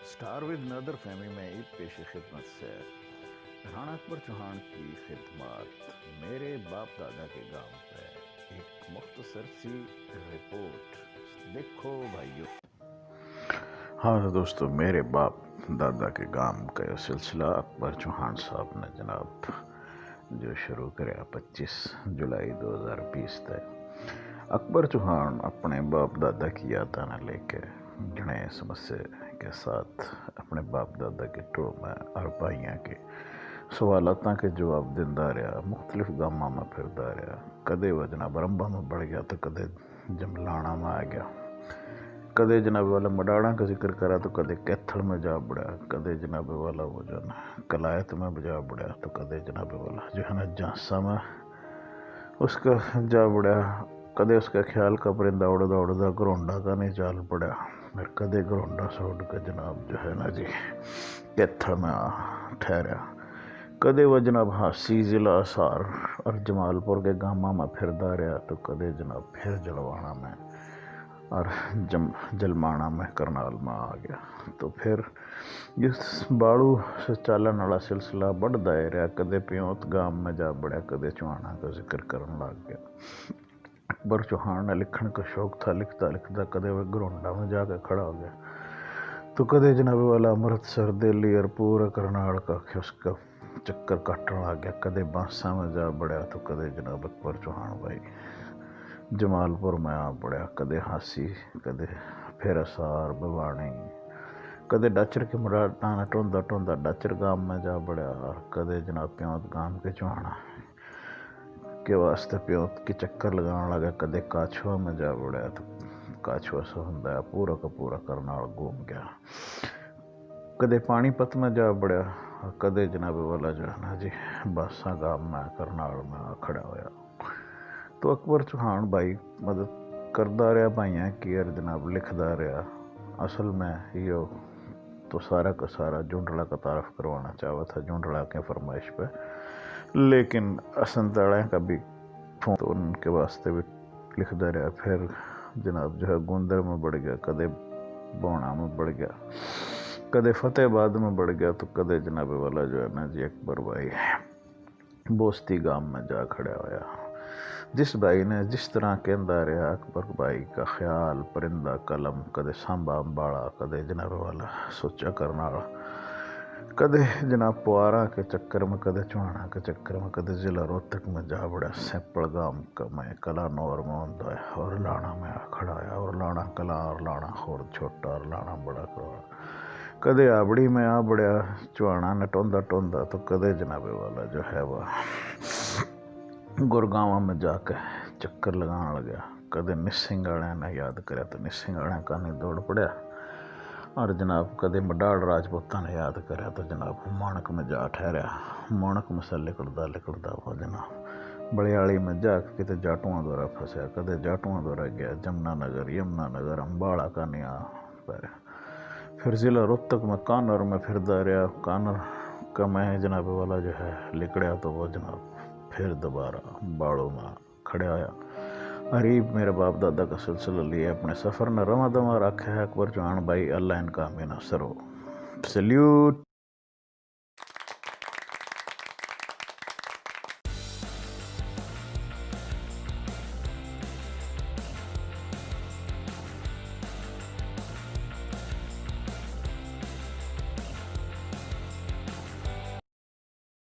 Star with नदर फहमी में ईद पेश खिदमत से राणा अकबर चौहान की खिदमत मेरे बाप दादा के गांव पे एक मुख्तसर सी रिपोर्ट देखो भाइयों। हाँ तो दोस्तों, मेरे बाप दादा के गांव का यह सिलसिला अकबर चौहान साहब ने जनाब जो शुरू कराया 25 जुलाई 2020 तक। अकबर चौहान अपने बाप दादा की याद आने लेके घने समस्या के साथ अपने बाप दादा के टोल में और भाइयों के सवालों के जवाब दिंदा रहा। मुख्तलिफ गाँव में फिरदा रहा। कदे वह जनाब रंबा में बढ़ गया तो कदे जमलाना में आ गया, कदे जनाब वाला मडाड़ा का जिक्र करा तो कदे कैथल में जा बुड़ा, कदे जनाब वाला वो जो ना कलायत में जा बुड़ा तो कदे जनाब वाला जो है ना झांसा में उसका जा बुड़ा, कदे उसका ख्याल का परिंदा उड़दा उड़दा घरोंडा का नहीं चाल पड़ा, फिर कदे घरोंडा से उड़ के जनाब जो है ना जी कैथल में ठहरा। कदे वह जनाब हासी जिला सार और जमालपुर के गामा में फिरदा रहा तो कदे जनाब फिर जलवाना में और जलमाना में करनाल में आ गया। तो फिर इस बाड़ू से चालन वाला सिलसिला बढ़ता ही रहा। कदे प्योत गांव में जा बड़ा, कदे चौहाना का जिक्र करने लग गया। अकबर चौहान ने लिखने का शौक था, लिखता लिखता कदे वह घरोंडा में जाकर खड़ा हो गया तो कदे जनाब वाला अमृतसर दिल्ली और पूरा करनाल का उसका चक्कर काटने लग गया। कदे बांसा में जा बढ़ा तो कदे जनाब अकबर चौहान भाई जमालपुर में आ पड़ा, कदे हासी, कदे फिर असार बवानी, कदे डाचर के मुरादाना टोंदा टोंदा डाचर गांव में जा बढ़ा और कदे जनाब प्योत गांव के चौहाना के वास्ते प्योत के चक्कर लगाने लगा। कदे काछुआ में जा बढ़ा तो काछुआ से होंदा पूरा का पूरा करनाल घूम गया। कदे पानीपत में जा बढ़ा और कदे जनाब वाला जो है ना जी बासा गांव में करनाल में खड़ा होया। तो अकबर चौहान भाई मदद करदा रहा भाइयों की और जनाब लिखदा रहा। असल में यो तो सारा का सारा जुंडला का तारफ करवाना चाहा था जुंडला के फरमाइश पे, लेकिन असंताड़ा का भी फोन तो उनके वास्ते भी लिखदा रहा। फिर जनाब जो है गुंदर में बढ़ गया, कदे बोना में बढ़ गया, कदे फतेहाबाद में बढ़ गया तो कदे जनाब वाला जो है ना जी अकबर भाई बोस्ती गांव में जा खड़ा होया। जिस भाई ने जिस तरह कहता रहा अकबर भाई का ख्याल परिंदा कलम, कदे सांबा अम्बाड़ा, कदे जनाब वाला सोचा करनाल, कदे जनाब पुआरा के चक्कर में, कदे चौहाना के चक्कर में, कदे जिला रोहतक में जा बड़ा सैपड़ गांव का मैं कला नौर में होता है और लाना में आ खड़ा है और लाना कला और लाना खोर छोटा और लाना बड़ा करवा। कदे आबड़ी में आ बड़ा चौहाना ने टोंदा टोंदा तो कदे जनाब वाला जो है वह गुरगांव में जाके चक्कर लगाने लगा। कदे निसिंगाड़ा ने याद कराया तो निसिंगाड़ा का नहीं दौड़ पड़ा और जनाब कदे मडाड़ राजपूता ने याद कराया तो जनाब माणक में जा ठहरा। माणक में से लिकड़दा लिकड़दा वो जनाब बलियाली में जाके किते जाटुआ द्वारा फंसा, कदे जाटुआ द्वारा गया जमुना नगर अम्बाड़ा का नहीं आ पर फिर जिला रोहतक में कानर में फिरदा रहा। कानर का मैं जनाब वाला जो है लिकड़ा तो वो जनाब फिर दोबारा बाड़ों में खड़े आया। अरीब मेरे बाप दादा का सिलसिला लिए अपने सफ़र न रवा दवा रखा है अकबर चौहान भाई। अल्लाह इनका मीना सरो। सल्यूट।